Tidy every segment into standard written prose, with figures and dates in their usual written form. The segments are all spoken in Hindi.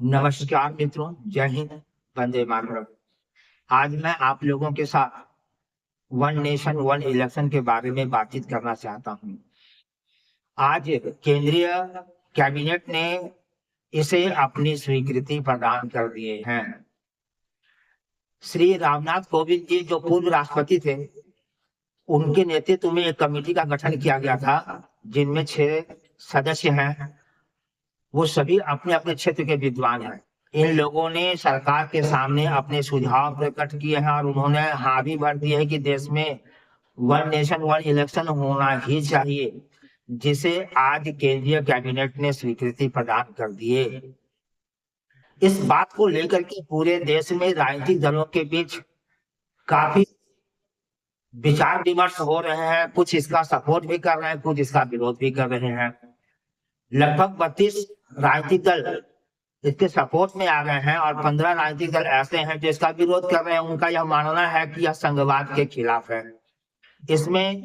नमस्कार मित्रों, जय हिंद, वंदे मातरम। आज मैं आप लोगों के साथ वन नेशन वन इलेक्शन के बारे में बातचीत करना चाहता हूं। आज केंद्रीय कैबिनेट ने इसे अपनी स्वीकृति प्रदान कर दिए हैं। श्री रामनाथ कोविंद जी जो पूर्व राष्ट्रपति थे, उनके नेतृत्व में एक कमेटी का गठन किया गया था, जिनमें 6 सदस्य हैं। वो सभी अपने अपने क्षेत्र के विद्वान हैं। इन लोगों ने सरकार के सामने अपने सुझाव प्रकट किए हैं और उन्होंने हाँ भी भर दी है कि देश में वन नेशन वन इलेक्शन होना ही चाहिए, जिसे आज केंद्रीय कैबिनेट ने स्वीकृति प्रदान कर दिए। इस बात को लेकर के पूरे देश में राजनीतिक दलों के बीच काफी विचार विमर्श हो रहे हैं। कुछ इसका सपोर्ट भी कर रहे हैं, कुछ इसका विरोध भी कर रहे हैं। लगभग 32 राजनीतिक दल इसके सपोर्ट में आ गए हैं और 15 राजनीतिक दल ऐसे हैं जो इसका विरोध कर रहे हैं। उनका यह मानना है कि यह संघवाद के खिलाफ है। इसमें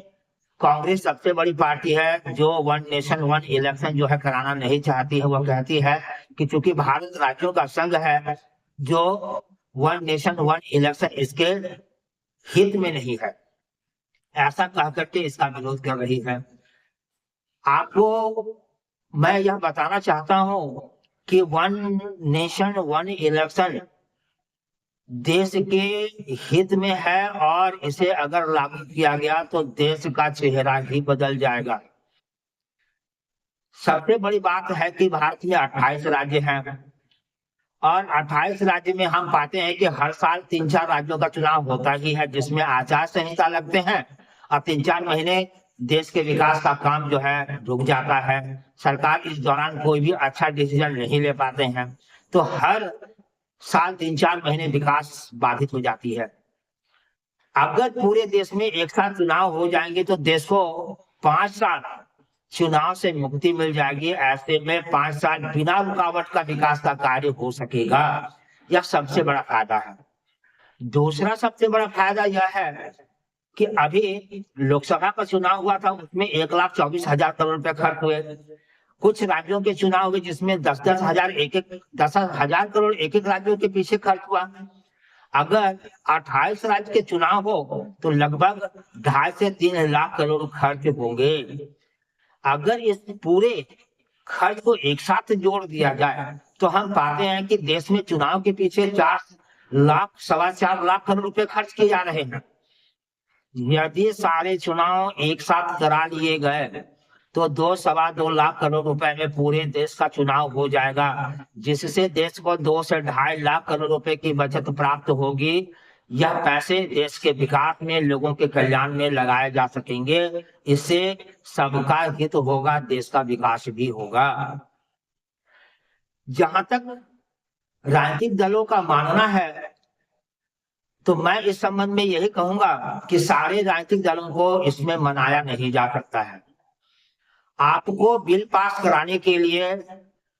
कांग्रेस सबसे बड़ी पार्टी है, जो वन नेशन वन इलेक्शन जो है कराना नहीं चाहती है। वह कहती है कि चूंकि भारत राज्यों का संघ है, जो वन नेशन वन इलेक्शन इसके हित में नहीं है, ऐसा कह करके इसका विरोध कर रही है। आपको मैं यह बताना चाहता हूं कि वन नेशन वन इलेक्शन देश के हित में है और इसे अगर लागू किया गया तो देश का चेहरा ही बदल जाएगा। सबसे बड़ी बात है कि भारत में 28 राज्य हैं और 28 राज्य में हम पाते हैं कि हर साल 3-4 राज्यों का चुनाव होता ही है, जिसमें आचार संहिता लगते हैं और 3-4 महीने देश के विकास का काम जो है रुक जाता है। सरकार इस दौरान कोई भी अच्छा डिसीजन नहीं ले पाते हैं, तो हर साल 3-4 महीने विकास बाधित हो जाती है। अगर पूरे देश में एक साथ चुनाव हो जाएंगे तो देश को 5 साल चुनाव से मुक्ति मिल जाएगी। ऐसे में 5 साल बिना रुकावट का विकास का कार्य हो सकेगा। यह सबसे बड़ा फायदा है। दूसरा सबसे बड़ा फायदा यह है कि अभी लोकसभा का चुनाव हुआ था, उसमें 1,24,000 करोड़ रुपए खर्च हुए। कुछ राज्यों के चुनाव हुए जिसमें 10,000 करोड़ एक राज्यों के पीछे खर्च हुआ। अगर 28 राज्य के चुनाव हो तो लगभग 2.5 से 3 लाख करोड़ खर्च होंगे। अगर इस पूरे खर्च को एक साथ जोड़ दिया जाए तो हम पाते हैं कि देश में चुनाव के पीछे 4 लाख 4.25 लाख करोड़ रुपए खर्च किए जा रहे हैं। यदि सारे चुनाव एक साथ करा लिए गए तो 2-2.25 लाख करोड़ रुपए में पूरे देश का चुनाव हो जाएगा, जिससे देश को 2 से 2.5 लाख करोड़ रुपए की बचत प्राप्त होगी। यह पैसे देश के विकास में, लोगों के कल्याण में लगाए जा सकेंगे। इससे सबका हित होगा, देश का विकास भी होगा। जहां तक राजनीतिक दलों का मानना है, तो मैं इस संबंध में यही कहूंगा कि सारे राजनीतिक दलों को इसमें मनाया नहीं जा सकता है। आपको बिल पास कराने के लिए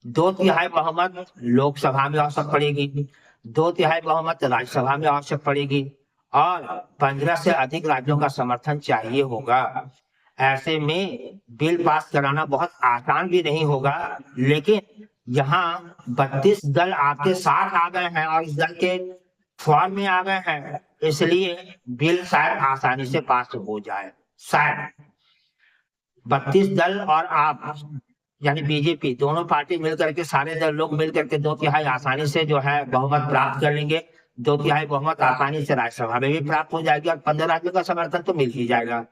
2/3 बहुमत लोकसभा में आवश्यक पड़ेगी, 2/3 बहुमत राज्यसभा में आवश्यक पड़ेगी और 15 से अधिक राज्यों का समर्थन चाहिए होगा। ऐसे में बिल पास कराना बहुत आसान भी नहीं होगा, लेकिन यहाँ 32 दल आपके साथ आ गए हैं और इस दल के फॉर्म में आ गए हैं, इसलिए बिल शायद आसानी से पास हो जाए। शायद 32 दल और आप यानी बीजेपी दोनों पार्टी मिलकर के, सारे दल लोग मिलकर के 2/3 आसानी से जो है बहुमत प्राप्त कर लेंगे। 2/3 बहुमत आसानी से राज्यसभा में भी प्राप्त हो जाएगी और 15 राज्यों का समर्थन तो मिल ही जाएगा।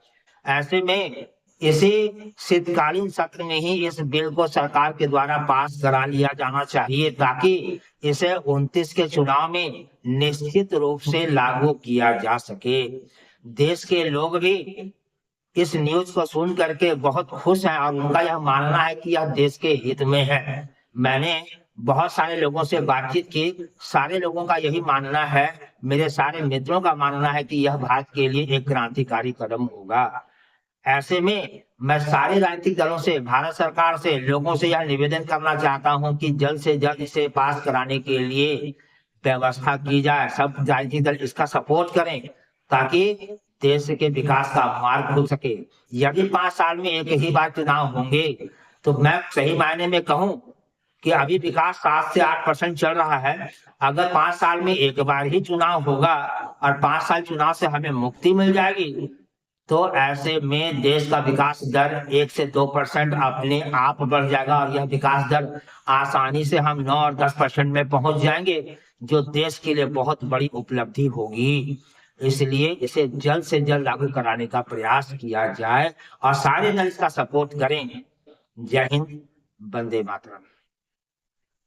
ऐसे में इसी शीतकालीन सत्र में ही इस बिल को सरकार के द्वारा पास करा लिया जाना चाहिए, ताकि इसे 29 के चुनाव में निश्चित रूप से लागू किया जा सके। देश के लोग भी इस न्यूज को सुन करके बहुत खुश हैं और उनका यह मानना है कि यह देश के हित में है। मैंने बहुत सारे लोगों से बातचीत की, सारे लोगों का यही मानना है, मेरे सारे मित्रों का मानना है कि यह भारत के लिए एक क्रांतिकारी कदम होगा। ऐसे में मैं सारे राजनीतिक दलों से, भारत सरकार से, लोगों से यह निवेदन करना चाहता हूं कि जल्द से जल्द इसे पास कराने के लिए व्यवस्था की जाए। सब राजनीतिक दल इसका सपोर्ट करें ताकि देश के विकास का मार्ग खुल सके। यदि 5 साल में एक ही बार चुनाव होंगे तो मैं सही मायने में कहूं कि अभी विकास 7 से 8% चल रहा है। अगर 5 साल में एक बार ही चुनाव होगा और 5 साल चुनाव से हमें मुक्ति मिल जाएगी, तो ऐसे में देश का विकास दर 1 से 2% अपने आप बढ़ जाएगा और यह विकास दर आसानी से हम 9 और 10% में पहुंच जाएंगे, जो देश के लिए बहुत बड़ी उपलब्धि होगी। इसलिए इसे जल्द से जल्द लागू कराने का प्रयास किया जाए और सारे दल इसका सपोर्ट करें। जय हिंद, वंदे मातरम।